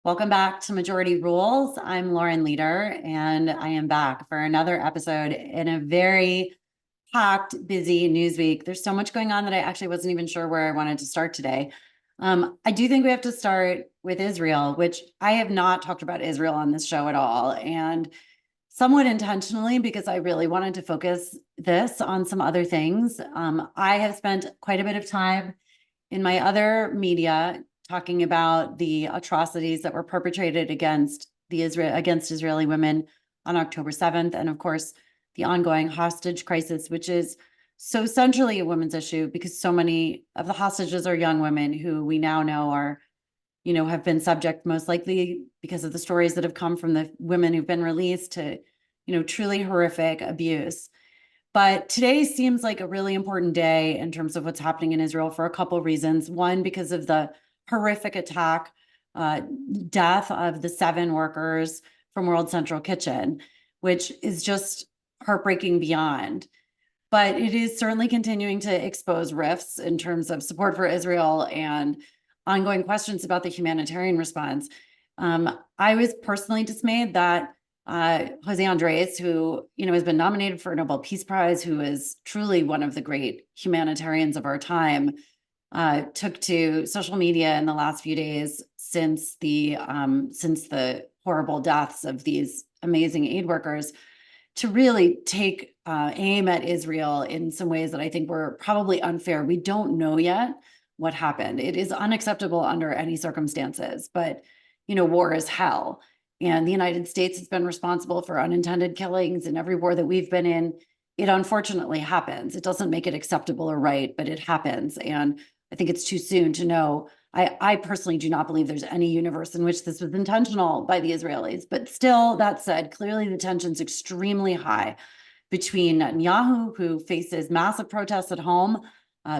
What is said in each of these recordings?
Welcome back to Majority Rules. I'm Lauren Leader, and I am back for another episode in a very packed, busy news week. There's so much going on that I actually wasn't even sure where I wanted to start today. I do think we have to start with Israel, which I have not talked about Israel on this show at all, and somewhat intentionally because I really wanted to focus this on some other things. I have spent quite a bit of time in my other media talking about the atrocities that were perpetrated against Israeli women on October 7th, and of course the ongoing hostage crisis, which is so centrally a women's issue because so many of the hostages are young women who we now know are, have been subject, most likely because of the stories that have come from the women who've been released, to truly horrific abuse. But today seems like a really important day in terms of what's happening in Israel for a couple of reasons. One, because of the horrific attack, death of the 7 workers from World Central Kitchen, which is just heartbreaking beyond. But it is certainly continuing to expose rifts in terms of support for Israel and ongoing questions about the humanitarian response. I was personally dismayed that Jose Andres, who has been nominated for a Nobel Peace Prize, who is truly one of the great humanitarians of our time, took to social media in the last few days since the horrible deaths of these amazing aid workers to really take aim at Israel in some ways that I think were probably unfair. We don't know yet what happened. It is unacceptable under any circumstances, but war is hell. And the United States has been responsible for unintended killings in every war that we've been in. It unfortunately happens. It doesn't make it acceptable or right, but it happens. And I think it's too soon to know. I personally do not believe there's any universe in which this was intentional by the Israelis. But still, that said, clearly the tension's extremely high between Netanyahu, who faces massive protests at home,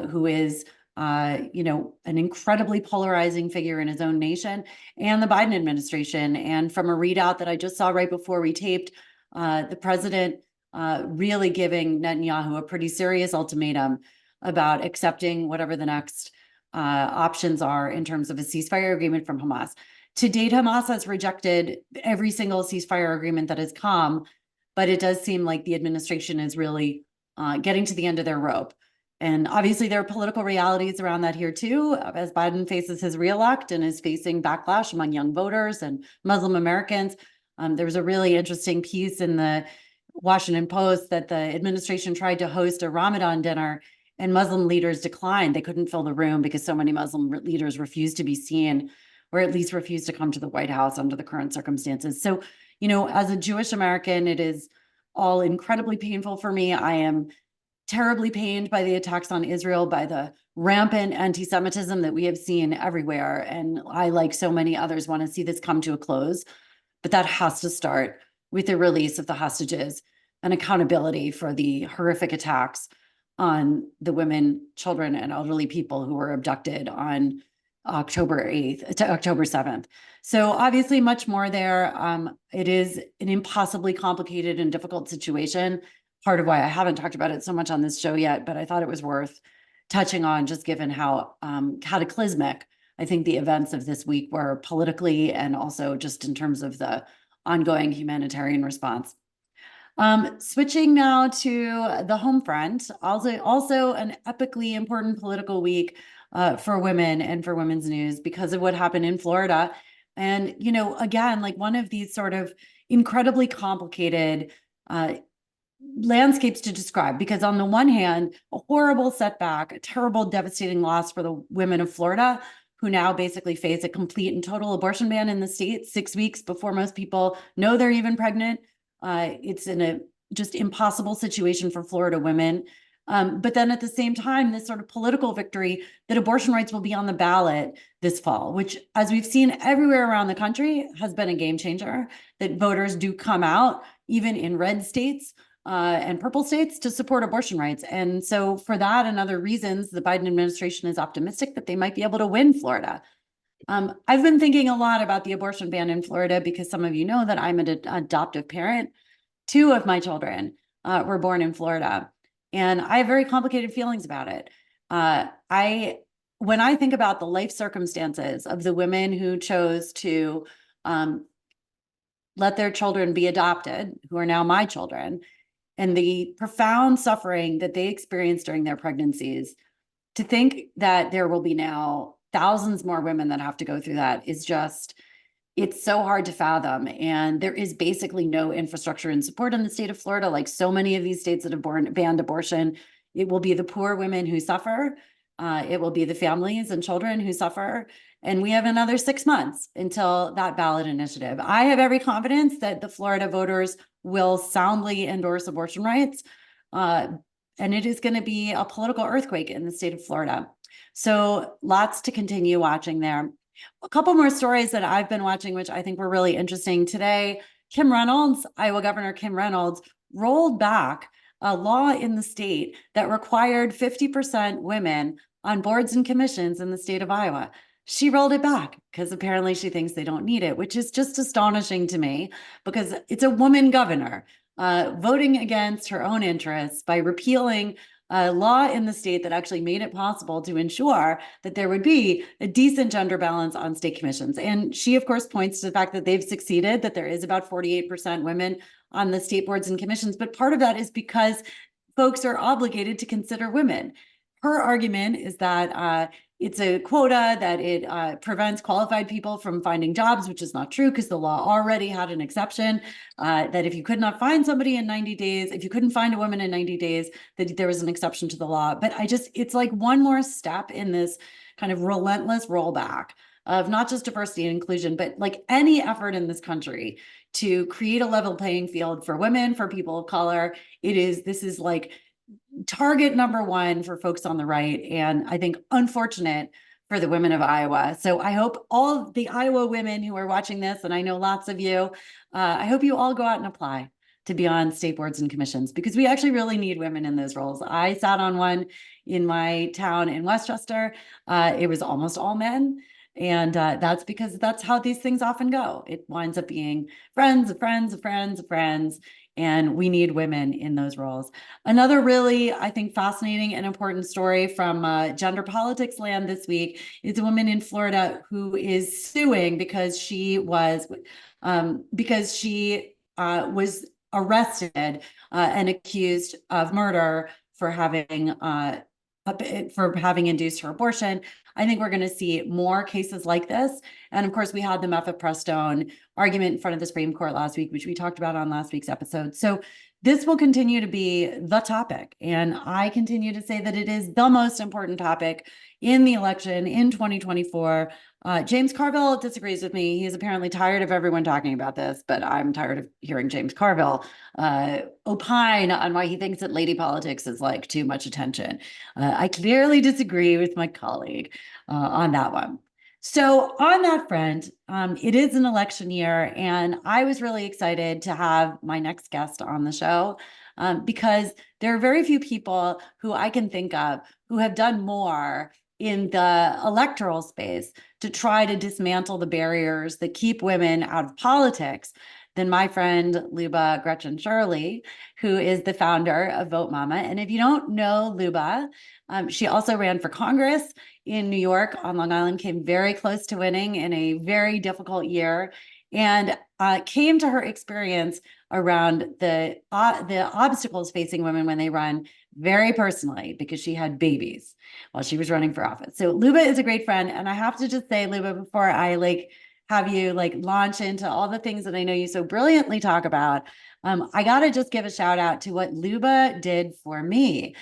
who is an incredibly polarizing figure in his own nation, and the Biden administration. And from a readout that I just saw right before we taped, the president really giving Netanyahu a pretty serious ultimatum about accepting whatever the next options are in terms of a ceasefire agreement from Hamas. To date, Hamas has rejected every single ceasefire agreement that has come, but it does seem like the administration is really getting to the end of their rope. And obviously there are political realities around that here too, as Biden faces his reelect and is facing backlash among young voters and Muslim Americans. There was a really interesting piece in the Washington Post that the administration tried to host a Ramadan dinner and Muslim leaders declined. They couldn't fill the room because so many Muslim leaders refused to be seen, or at least refused to come to the White House under the current circumstances. So, as a Jewish American, it is all incredibly painful for me. I am terribly pained by the attacks on Israel, by the rampant anti-Semitism that we have seen everywhere. And I, like so many others, want to see this come to a close. But that has to start with the release of the hostages and accountability for the horrific attacks on the women, children, and elderly people who were abducted on October 8th to October 7th. So obviously much more there. It is an impossibly complicated and difficult situation. Part of why I haven't talked about it so much on this show yet, but I thought it was worth touching on just given how cataclysmic I think the events of this week were politically and also just in terms of the ongoing humanitarian response. Switching now to the home front, also an epically important political week for women and for women's news because of what happened in Florida. And, again, like one of these sort of incredibly complicated landscapes to describe, because on the one hand, a horrible setback, a terrible, devastating loss for the women of Florida, who now basically face a complete and total abortion ban in the state 6 weeks before most people know they're even pregnant. It's in a just impossible situation for Florida women. But then at the same time, this sort of political victory that abortion rights will be on the ballot this fall, which, as we've seen everywhere around the country, has been a game changer, that voters do come out, even in red states and purple states, to support abortion rights. And so for that and other reasons, the Biden administration is optimistic that they might be able to win Florida. I've been thinking a lot about the abortion ban in Florida because some of you know that I'm an adoptive parent. 2 of my children were born in Florida, and I have very complicated feelings about it. I when I think about the life circumstances of the women who chose to let their children be adopted, who are now my children, and the profound suffering that they experienced during their pregnancies, to think that there will be now thousands more women that have to go through that is just, it's so hard to fathom. And there is basically no infrastructure and support in the state of Florida. Like so many of these states that have banned abortion, it will be the poor women who suffer. It will be the families and children who suffer. And we have another 6 months until that ballot initiative. I have every confidence that the Florida voters will soundly endorse abortion rights. And it is going to be a political earthquake in the state of Florida. So lots to continue watching there. A couple more stories that I've been watching, which I think were really interesting today. Iowa Governor Kim Reynolds, rolled back a law in the state that required 50% women on boards and commissions in the state of Iowa. She rolled it back because apparently she thinks they don't need it, which is just astonishing to me because it's a woman governor voting against her own interests by repealing a law in the state that actually made it possible to ensure that there would be a decent gender balance on state commissions. And she, of course, points to the fact that they've succeeded, that there is about 48% women on the state boards and commissions. But part of that is because folks are obligated to consider women. Her argument is that it's a quota, that it prevents qualified people from finding jobs, which is not true because the law already had an exception that if you could not find somebody in 90 days, if you couldn't find a woman in 90 days, that there was an exception to the law. But it's like one more step in this kind of relentless rollback of not just diversity and inclusion, but like any effort in this country to create a level playing field for women, for people of color. This is like target number one for folks on the right, and I think unfortunate for the women of Iowa. So I hope all of the Iowa women who are watching this, and I know lots of you, I hope you all go out and apply to be on state boards and commissions because we actually really need women in those roles. I sat on one in my town in Westchester. It was almost all men. And that's because that's how these things often go. It winds up being friends of friends of friends of friends. And we need women in those roles. Another really, I think, fascinating and important story from gender politics land this week is a woman in Florida who is suing because she was arrested and accused of murder for having induced her abortion. I think we're going to see more cases like this. And of course, we had the mifepristone argument in front of the Supreme Court last week, which we talked about on last week's episode. So this will continue to be the topic. And I continue to say that it is the most important topic in the election in 2024. James Carville disagrees with me. He's apparently tired of everyone talking about this, but I'm tired of hearing James Carville opine on why he thinks that lady politics is like too much attention. I clearly disagree with my colleague on that one. So on that front, it is an election year, and I was really excited to have my next guest on the show because there are very few people who I can think of who have done more in the electoral space to try to dismantle the barriers that keep women out of politics than my friend Liuba Shirley, who is the founder of Vote Mama. And if you don't know Liuba, she also ran for Congress in New York on Long Island, came very close to winning in a very difficult year, and came to her experience around the obstacles facing women when they run very personally because she had babies while she was running for office. So Liuba is a great friend. And I have to just say, Liuba, before I have you launch into all the things that I know you so brilliantly talk about, I got to just give a shout out to what Liuba did for me,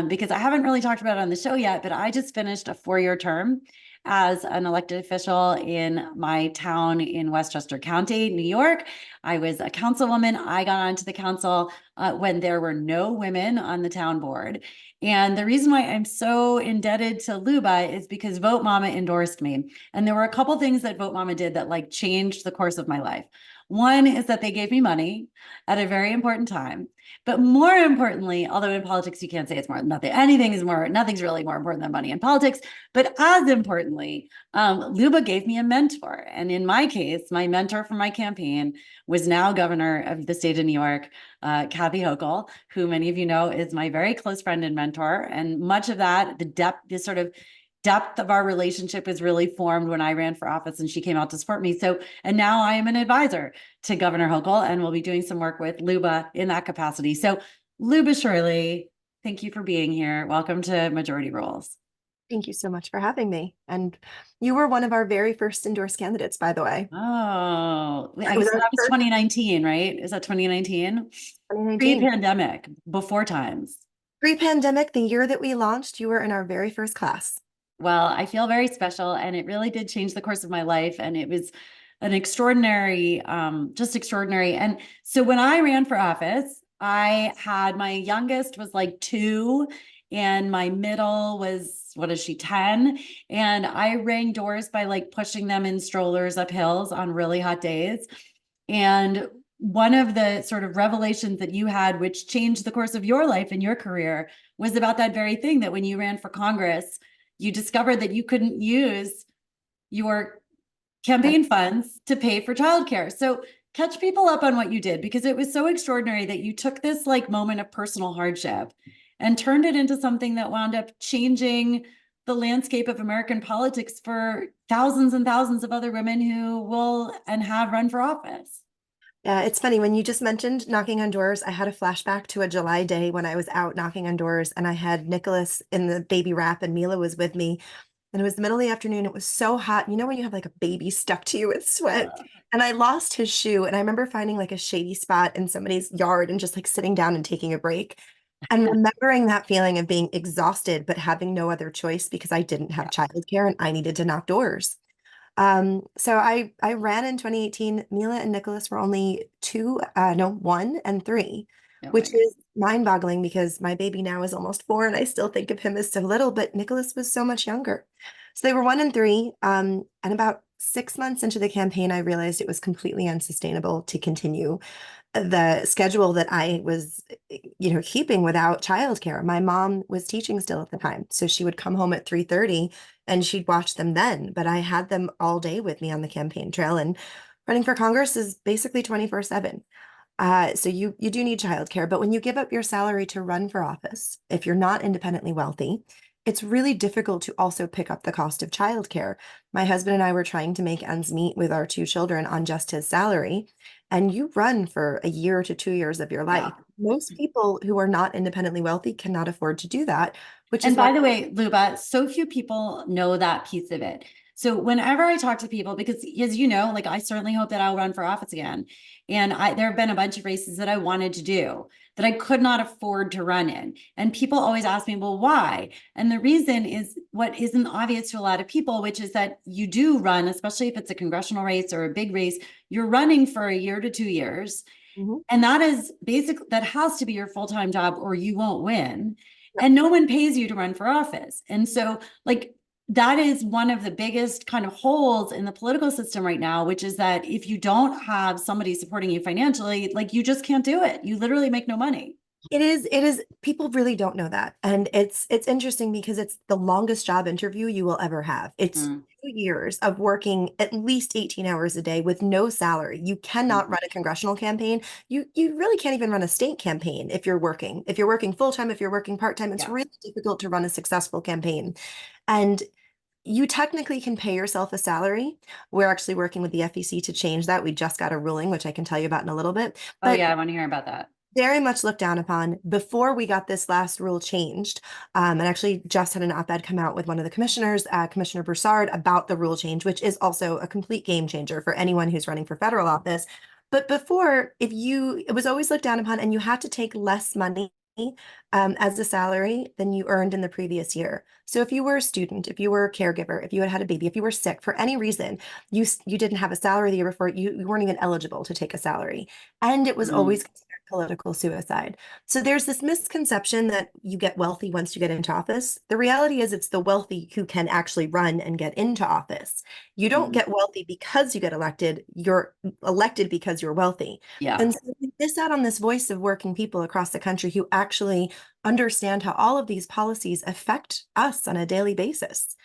because I haven't really talked about it on the show yet, but I just finished a 4-year term as an elected official in my town in Westchester County, New York. I was a councilwoman. I got onto the council when there were no women on the town board. And the reason why I'm so indebted to Liuba is because Vote Mama endorsed me. And there were a couple things that Vote Mama did that changed the course of my life. One is that they gave me money at a very important time. But more importantly, although in politics, you can't say it's more than nothing. Nothing's really more important than money in politics. But as importantly, Liuba gave me a mentor. And in my case, my mentor for my campaign was now governor of the state of New York, Kathy Hochul, who many of you know is my very close friend and mentor. And much of that, the depth, this sort of depth of our relationship was really formed when I ran for office and she came out to support me. So, and now I am an advisor to Governor Hochul, and we'll be doing some work with Liuba in that capacity. So, Liuba Shirley, thank you for being here. Welcome to Majority Rules. Thank you so much for having me. And you were one of our very first endorsed candidates, by the way. Oh, It was so our that was first 2019, right? Is that 2019? 2019. Pre-pandemic, before times. Pre-pandemic, the year that we launched, you were in our very first class. Well, I feel very special, and it really did change the course of my life. And it was an extraordinary, just extraordinary. And so when I ran for office, I had my youngest was like 2, and my middle was, what is she, 10? And I rang doors by like pushing them in strollers up hills on really hot days. And one of the sort of revelations that you had, which changed the course of your life and your career, was about that very thing, that when you ran for Congress, you discovered that you couldn't use your campaign funds to pay for childcare. So catch people up on what you did, because it was so extraordinary that you took this like moment of personal hardship and turned it into something that wound up changing the landscape of American politics for thousands and thousands of other women who will and have run for office. Yeah, it's funny when you just mentioned knocking on doors. I had a flashback to a July day when I was out knocking on doors and I had Nicholas in the baby wrap and Mila was with me. And it was the middle of the afternoon. It was so hot. You know, when you have like a baby stuck to you with sweat. And I lost his shoe. And I remember finding like a shady spot in somebody's yard and just like sitting down and taking a break. And remembering that feeling of being exhausted, but having no other choice because I didn't have childcare and I needed to knock doors. So I ran in 2018. Mila and Nicholas were only two, no, 1 and 3, Oh my which God. is mind-boggling because my baby now is almost 4 and I still think of him as so little, but Nicholas was so much younger. So they were 1 and 3. And about 6 months into the campaign, I realized it was completely unsustainable to continue the schedule that I was, keeping without childcare. My mom was teaching still at the time, so she would come home at 3:30 and she'd watch them then. But I had them all day with me on the campaign trail, and running for Congress is basically 24/7. So you do need childcare, but when you give up your salary to run for office, if you're not independently wealthy, it's really difficult to also pick up the cost of childcare. My husband and I were trying to make ends meet with our 2 children on just his salary, and you run for a year to 2 years of your Yeah. life. Most people who are not independently wealthy cannot afford to do that, which And is why. by the way, Luba, so few people know that piece of it. So whenever I talk to people, because as you know, like I certainly hope that I'll run for office again. And there have been a bunch of races that I wanted to do that I could not afford to run in. And people always ask me, well, why? And the reason is what isn't obvious to a lot of people, which is that you do run, especially if it's a congressional race or a big race, you're running for a year to 2 years. Mhm. And that is basically, that has to be your full-time job or you won't win. And no one pays you to run for office. And so, like, that is one of the biggest kind of holes in the political system right now, which is that if you don't have somebody supporting you financially, like, you just can't do it. You literally make no money. It is, people really don't know that. And it's interesting because it's the longest job interview you will ever have. It's Mm, 2 years of working at least 18 hours a day with no salary. You cannot mm, run a congressional campaign. You really can't even run a state campaign if you're working. If you're working full-time, if you're working part-time, it's yeah. really difficult to run a successful campaign. And you technically can pay yourself a salary. We're actually working with the FEC to change that. We just got a ruling, which I can tell you about in a little bit. Oh, But yeah. I want to hear about that. very much looked down upon before we got this last rule changed. And actually just had an op-ed come out with one of the commissioners, Commissioner Broussard, about the rule change, which is also a complete game changer for anyone who's running for federal office. But before, it was always looked down upon and you had to take less money as a salary than you earned in the previous year. So if you were a student, if you were a caregiver, if you had had a baby, if you were sick for any reason, you didn't have a salary the year before, you weren't even eligible to take a salary. And it was Mm, always considered political suicide. So there's this misconception that you get wealthy once you get into office. The reality is it's the wealthy who can actually run and get into office. You don't mm, get wealthy because you get elected. You're elected because you're wealthy. yeah. And so we miss out on this voice of working people across the country who actually understand how all of these policies affect us on a daily basis.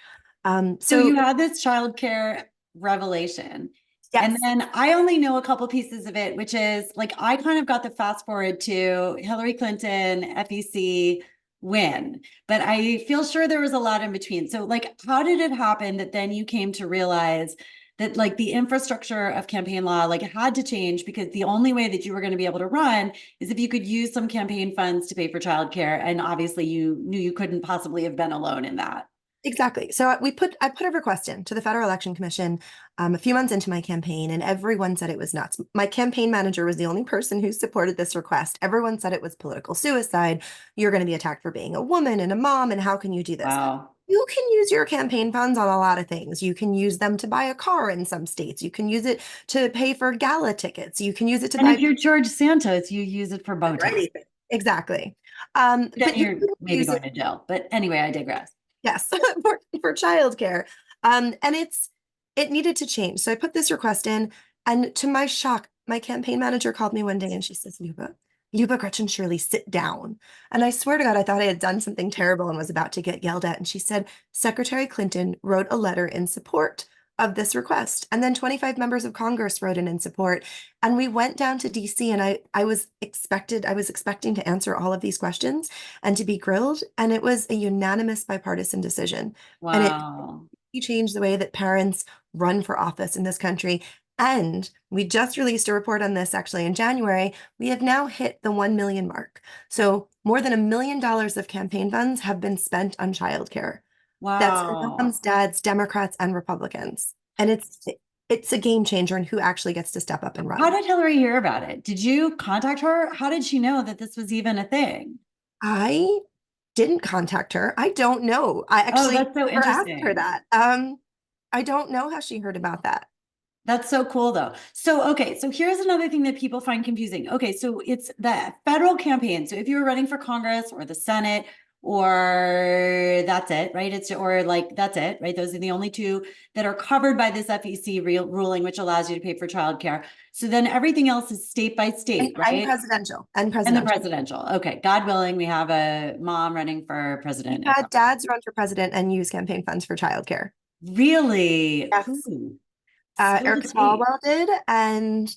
So So you had this childcare revelation. And yes, then I only know a couple pieces of it, which is like I kind of got the fast forward to Hillary Clinton, FEC, win. But I feel sure there was a lot in between. So, like, how did it happen that then you came to realize that like the infrastructure of campaign law like had to change because the only way that you were going to be able to run is if you could use some campaign funds to pay for childcare, and obviously you knew you couldn't possibly have been alone in that. Exactly. So I put a request in to the Federal Election Commission a few months into my campaign, and everyone said it was nuts. My campaign manager was the only person who supported this request. Everyone said it was political suicide. You're going to be attacked for being a woman and a mom, and how can you do this? Wow. You can use your campaign funds on a lot of things. You can use them to buy a car in some states. You can use it to pay for gala tickets. You can use it to And buy if you're George Santos, you use it for for Botox. anything. Exactly. Then But you you're can maybe use going it. to jail. But anyway, I digress. Yes, for childcare. And it needed to change. So I put this request in, and to my shock, my campaign manager called me one day and she says, Liuba Gretchen Shirley, sit down. And I swear to God, I thought I had done something terrible and was about to get yelled at. And she said, Secretary Clinton wrote a letter in support of this request. And then 25 members of Congress wrote in support. And we went down to DC, and I was expecting to answer all of these questions and to be grilled. And it was a unanimous bipartisan decision. And it Wow. changed the way that parents run for office in this country. And we just released a report on this actually in January. We have now hit the 1 million mark. So more than $1 million of campaign funds have been spent on childcare. That's moms, Wow. dads, Democrats, and Republicans. And it's a game changer in who actually gets to step up and How run. did Hillary hear about it? Did you contact her? How did she know that this was even a thing? I didn't contact her. I don't know. I Oh, actually that's so never asked her interesting. that. I don't know how she heard about that. That's so cool though. So, okay, so here's another thing that people find confusing. Okay, so it's the federal campaign. So if you were running for Congress or the Senate, or that's it, right? It's or like that's it, right? Those are the only two that are covered by this FEC ruling, which allows you to pay for childcare. So then everything else is state by And, state, and right? presidential. And And the presidential. presidential. Okay, God willing, we have a mom running for We've president. had dads run for president and use campaign funds for childcare. Really? Yes. Who? Spill the Eric tea. Swalwell did, and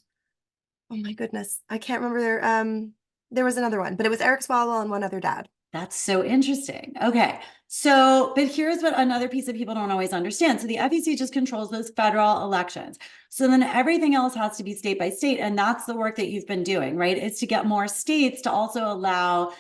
oh my goodness, I can't remember there was another one, but it was Eric Swalwell and one other dad. That's so interesting. Okay. So, but here's what another piece that people don't always understand. So the FEC just controls those federal elections. So then everything else has to be state by state. And that's the work that you've been doing, right? It's to get more states to also allow.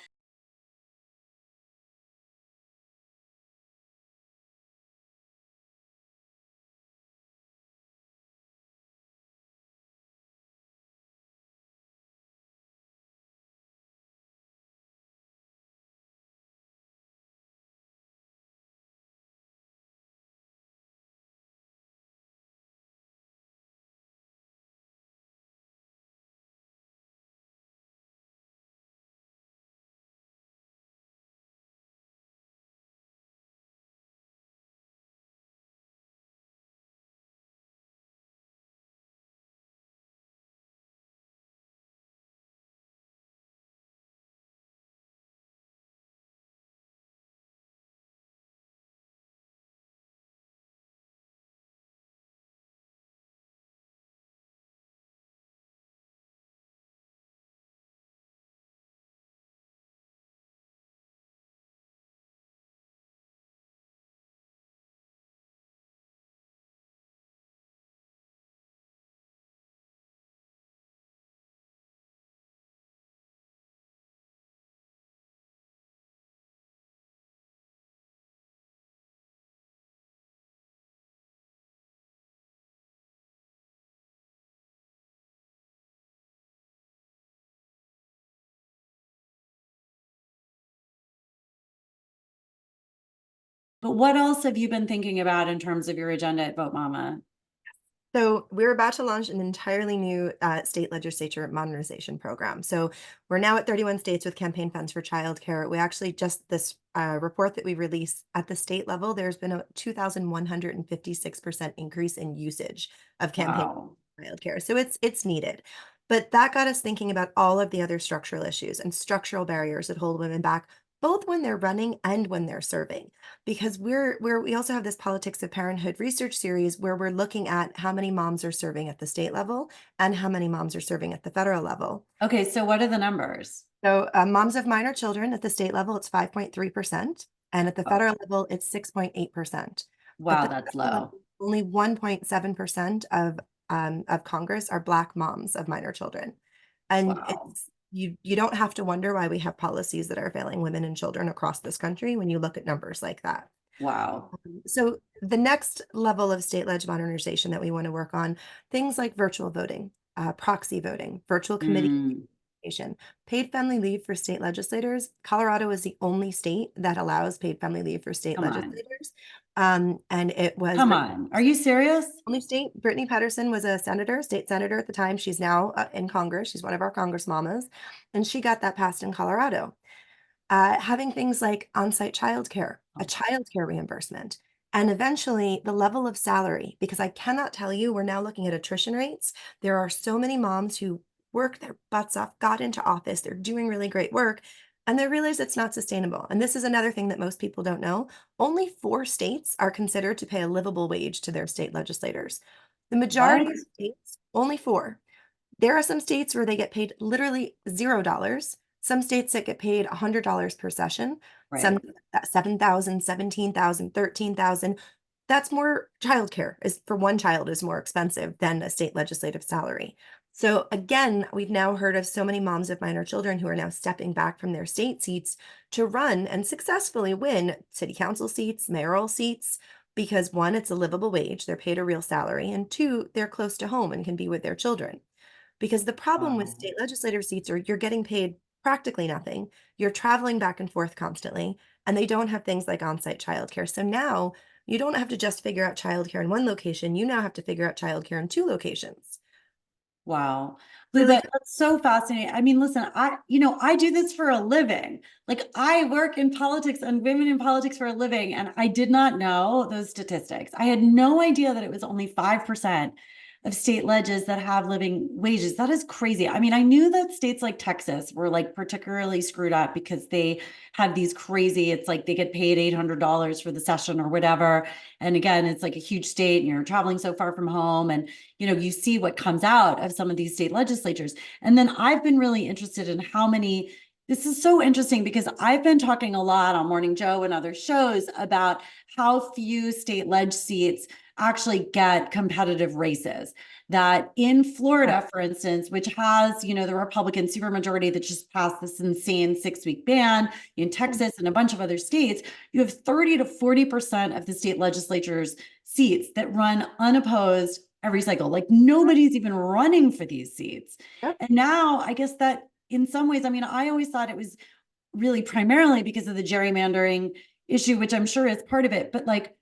But what else have you been thinking about in terms of your agenda at Vote Mama? So we're about to launch an entirely new state legislature modernization program. So we're now at 31 states with campaign funds for childcare. We actually just this report that we released at the state level, there's been a 2,156% increase in usage of campaign Wow. childcare. So it's needed. But that got us thinking about all of the other structural issues and structural barriers that hold women back both when they're running and when they're serving, because we also have this Politics of Parenthood research series where we're looking at how many moms are serving at the state level and how many moms are serving at the federal level. Okay, so what are the numbers? So moms of minor children at the state level, it's 5.3%, and at the Oh, federal level, it's 6.8%. At wow, the that's federal low. level, only 1.7% of Congress are Black moms of minor children. And Wow. it's you don't have to wonder why we have policies that are failing women and children across this country when you look at numbers like that. Wow. So the next level of state leg modernization that we want to work on, things like virtual voting, proxy voting, virtual committee Mm, participation, paid family leave for state legislators. Colorado is the only state that allows paid family leave for state come on. legislators. And it was Come on. Are you serious? only state. Brittany Patterson was a senator, state senator at the time. She's now in Congress. She's one of our Congress mamas, and she got that passed in Colorado. Having things like on-site childcare, a Oh, childcare reimbursement, and eventually the level of salary, because I cannot tell you, we're now looking at attrition rates. There are so many moms who work their butts off, got into office, they're doing really great work, and they realize it's not sustainable. And this is another thing that most people don't know. Only 4 states are considered to pay a livable wage to their state legislators. The majority what? of states, only 4. There are some states where they get paid literally $0. Some states that get paid $100 per session, some Right. 7,000, 17,000, 13,000. That's more childcare is for one child is more expensive than a state legislative salary. So again, we've now heard of so many moms of minor children who are now stepping back from their state seats to run and successfully win city council seats, mayoral seats, because one, it's a livable wage, they're paid a real salary, and two, they're close to home and can be with their children. Because the problem with Wow. state legislative seats are you're getting paid practically nothing. You're traveling back and forth constantly, and they don't have things like on-site childcare. So now you don't have to just figure out childcare in one location. You now have to figure out childcare in 2 locations. Wow. Really, Luba, that's so fascinating. I mean, listen, I do this for a living. Like I work in politics and women in politics for a living, and I did not know those statistics. I had no idea that it was only 5% of state ledges that have living wages. That is crazy. I mean, I knew that states like Texas were like particularly screwed up because they have these crazy, it's like they get paid $800 for the session or whatever. And again, it's like a huge state and you're traveling so far from home. And you see what comes out of some of these state legislatures. And then I've been really interested in how many. This is so interesting because I've been talking a lot on Morning Joe and other shows about how few state leg seats actually get competitive races. That in Florida, for instance, which has, the Republican supermajority that just passed this insane 6-week ban, in Texas and a bunch of other states, you have 30 to 40% of the state legislatures seats that run unopposed every cycle. Like nobody's even running for these seats. yep. And now I guess that in some ways, I mean, I always thought it was really primarily because of the gerrymandering issue, which I'm sure is part of it. But like,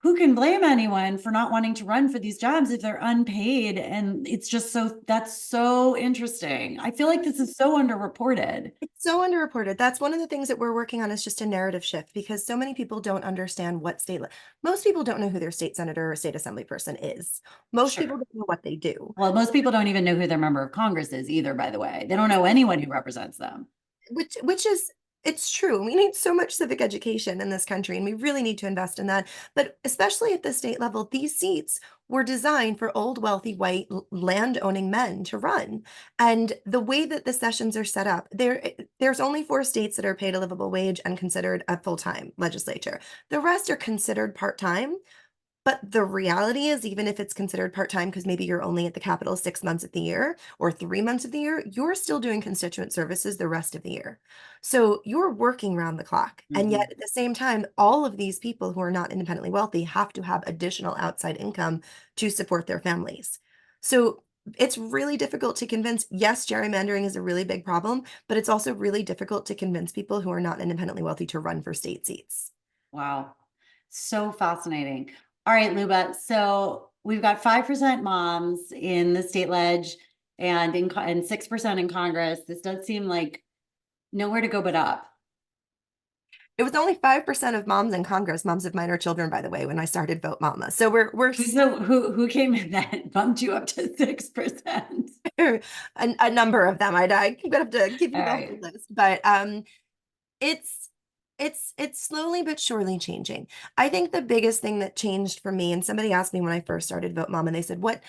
who can blame anyone for not wanting to run for these jobs if they're unpaid? And it's just that's so interesting. I feel like this is so underreported. It's so underreported. That's one of the things that we're working on is just a narrative shift because so many people don't understand what most people don't know who their state senator or state assembly person is. Most people Sure. don't know what they do. Well, most people don't even know who their member of Congress is either, by the way. They don't know anyone who represents them. Which is it's true. We need so much civic education in this country, and we really need to invest in that. But especially at the state level, these seats were designed for old, wealthy, white, land-owning men to run. And the way that the sessions are set up, there's only 4 states that are paid a livable wage and considered a full-time legislature. The rest are considered part-time. But the reality is, even if it's considered part-time, because maybe you're only at the Capitol 6 months of the year or 3 months of the year, you're still doing constituent services the rest of the year. So you're working round the clock. And Mhm. yet at the same time, all of these people who are not independently wealthy have to have additional outside income to support their families. So it's really difficult to convince. Yes, gerrymandering is a really big problem, but it's also really difficult to convince people who are not independently wealthy to run for state seats. Wow. So fascinating. All right, Luba. So we've got 5% moms in the state ledge and 6% in Congress. This does seem like nowhere to go but up. It was only 5% of moms in Congress, moms of minor children, by the way, when I started Vote Mama. So we're Who came in that bumped you up to 6%? a number of them. I could have to give All you the whole right. list, but it's it's slowly but surely changing. I think the biggest thing that changed for me, and somebody asked me when I first started Vote Mom, and they said, what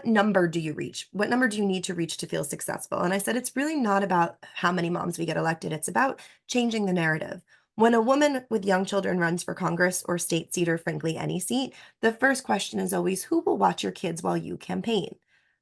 number do you reach? What number do you need to reach to feel successful? And I said, it's really not about how many moms we get elected. It's about changing the narrative. When a woman with young children runs for Congress or state seat or frankly any seat, the first question is always, who will watch your kids while you campaign?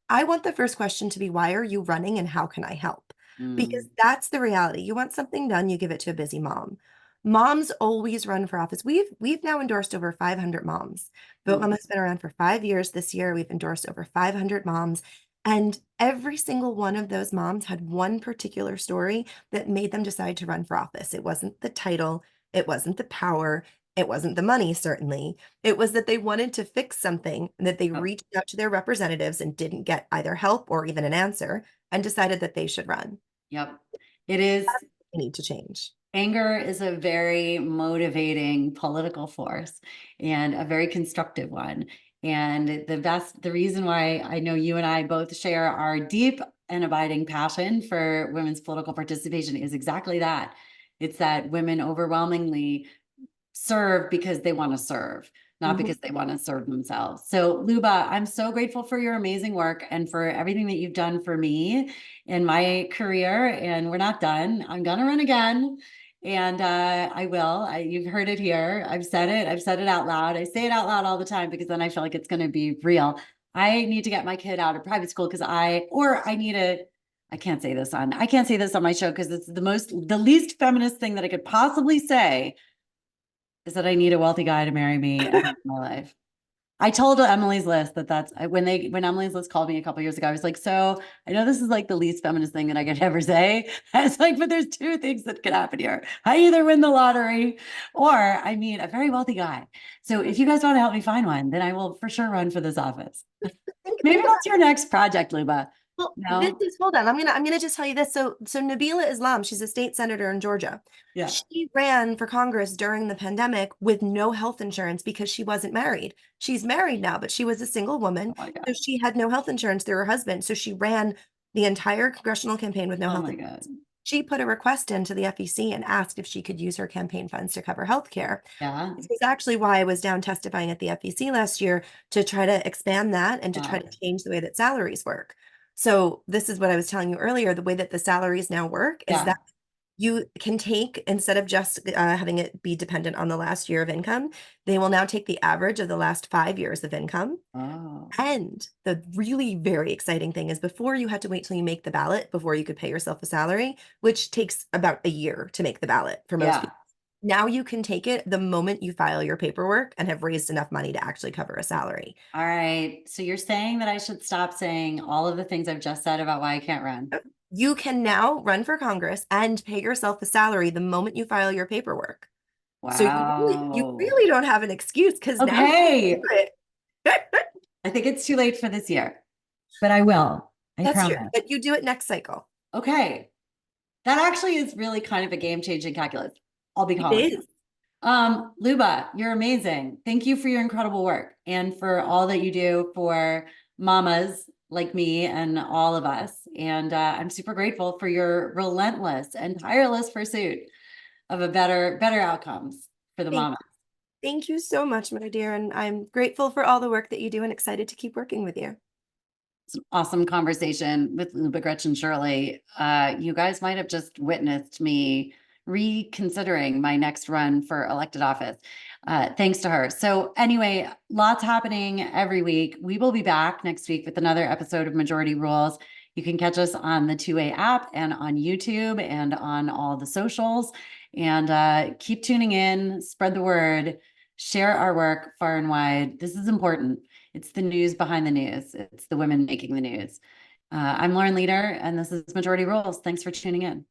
I want the first question to be, why are you running and how can I help? Because Mm, that's the reality. You want something done, you give it to a busy mom. Moms always run for office. We've now endorsed over 500 moms. Vote mm, Mom has been around for 5 years. This year, we've endorsed over 500 moms. And every single one of those moms had one particular story that made them decide to run for office. It wasn't the title, it wasn't the power, it wasn't the money, certainly. It was that they wanted to fix something, and that they yep, reached out to their representatives and didn't get either help or even an answer and decided that they should run. yep. It is. They need to change. Anger is a very motivating political force and a very constructive one. And the reason why I know you and I both share our deep and abiding passion for women's political participation is exactly that. It's that women overwhelmingly serve because they want to serve, not Mhm. because they want to serve themselves. So, Luba, I'm so grateful for your amazing work and for everything that you've done for me in my career. And we're not done. I'm going to run again. And I will. You've heard it here. I've said it. I've said it out loud. I say it out loud all the time because then I feel like it's going to be real. I need to get my kid out of private school because I need a, I can't say this on my show because it's the least feminist thing that I could possibly say is that I need a wealthy guy to marry me and live my life. I told Emily's List when Emily's List called me a couple years ago, I was like, so I know this is like the least feminist thing that I could ever say. I was like, but there's two things that could happen here. I either win the lottery or I meet a very wealthy guy. So if you guys want to help me find one, then I will for sure run for this office. Maybe Think about that's your next project, Luba. Well, this No? is hold on. I'm gonna just tell you this. So Nabila Islam, she's a state senator in Georgia. Yeah. She ran for Congress during the pandemic with no health insurance because she wasn't married. She's married now, but she was a single Oh woman, my so God. she had no health insurance through her husband. So she ran the entire congressional campaign with no Oh health my insurance. God. She put a request into the FEC and asked if she could use her campaign funds to cover health care. Yeah. This was actually why I was down testifying at the FEC last year to try to expand that and to try Wow. to change the way that salaries work. So this is what I was telling you earlier. The way that the salaries now work is Yeah. that you can take, instead of just having it be dependent on the last year of income, they will now take the average of the last 5 years of income. Oh. And the really very exciting thing is before you had to wait till you make the ballot before you could pay yourself a salary, which takes about a year to make the ballot for most Yeah. people. Now you can take it the moment you file your paperwork and have raised enough money to actually cover a salary. All right. So you're saying that I should stop saying all of the things I've just said about why I can't run. You can now run for Congress and pay yourself a salary the moment you file your paperwork. So you Wow. really don't have an excuse because now you can Okay. do it. I think it's too late for this year, but I will. I That's true, promise. but you do it next cycle. Okay. That actually is really kind of a game-changing calculus. I'll be It calling. is. Luba, you're amazing. Thank you for your incredible work and for all that you do for mamas like me and all of us. And I'm super grateful for your relentless and tireless pursuit of better outcomes for the Thank, mama. thank you so much, my dear. And I'm grateful for all the work that you do and excited to keep working with you. It's an awesome conversation with Liuba Gretchen Shirley. You guys might have just witnessed me reconsidering my next run for elected office, thanks to her. So anyway, lots happening every week. We will be back next week with another episode of Majority Rules. You can catch us on the 2A app and on YouTube and on all the socials. And keep tuning in, spread the word, share our work far and wide. This is important. It's the news behind the news. It's the women making the news. I'm Lauren Leader, and this is Majority Rules. Thanks for tuning in.